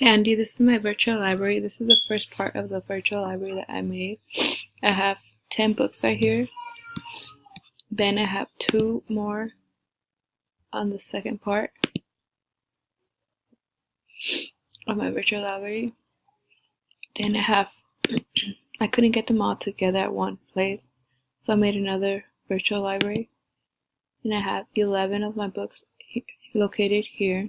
Andy, this is my virtual library. This is the first part of the virtual library that I made. I have 10 books right here. Then I have 2 more on the second part of my virtual library. Then I have, I couldn't get them all together at one place, so I made another virtual library. And I have 11 of my books located here.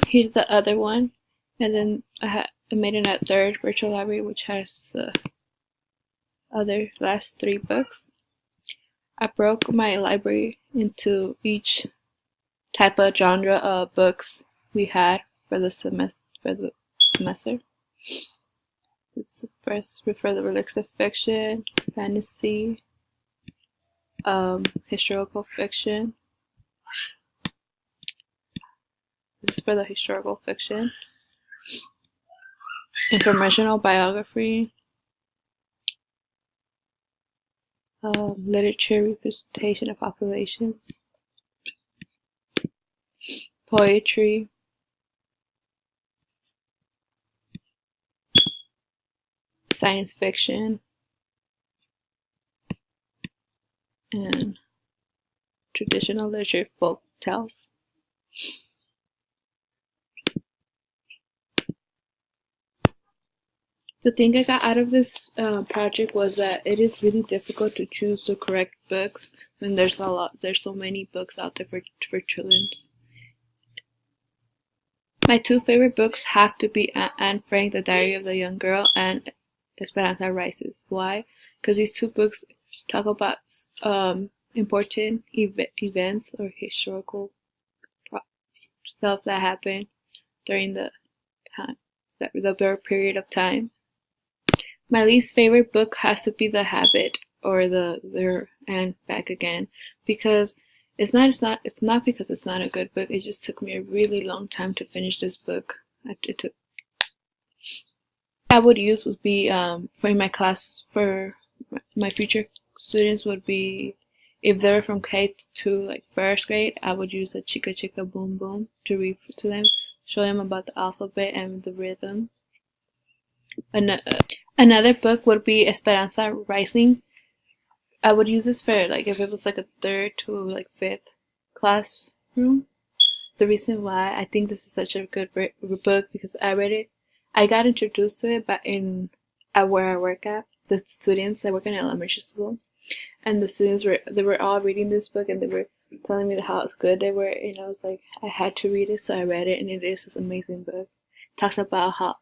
Here's the other one, and then I made a third virtual library which has the other last 3 books. I broke my library into each type of genre of books we had for the semester. This is the first for the realistic fiction, fantasy, historical fiction. This is for the historical fiction, informational biography, literature representation of populations, poetry, science fiction, and traditional literature, folk tales. The thing I got out of this project was that it is really difficult to choose the correct books when there's so many books out there for children. My 2 favorite books have to be Anne Frank, The Diary of the Young Girl, and Esperanza Rises. Why? Because these 2 books talk about important events or historical stuff that happened during the period of time. My least favorite book has to be The Habit or There and Back Again, because it's not because it's not a good book. It just took me a really long time to finish this book. I would use would be for my class, for my future students, would be if they're from K to like 1st grade, I would use a Chica Chica Boom Boom to read to them, show them about the alphabet and the rhythm. Another book would be Esperanza Rising. I would use this for like if it was like a 3rd to like 5th classroom. The reason why I think this is such a good book because I read it, I got introduced to it, but where I work at, the students, I work in elementary school, and the students were all reading this book and they were telling me how good they were, and I was like, I had to read it, so I read it, and it is this amazing book. It talks about how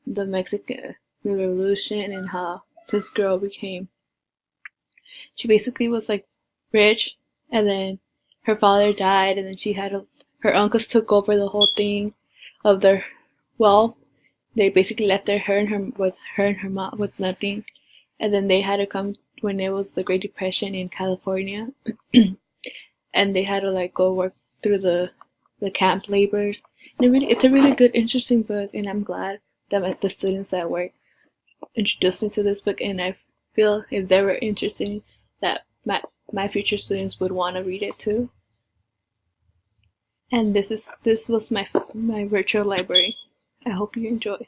the Mexican Revolution and how this girl she basically was like rich, and then her father died, and then she had her uncles took over the whole thing of their wealth. They basically left her and her mom with nothing, and then they had to come when it was the Great Depression in California, and they had to like go work through the camp labors. And it's a really good, interesting book, and I'm glad that the students that work introduced me to this book, and I feel if they were interested, that my future students would want to read it too. And this was my virtual library. I hope you enjoy.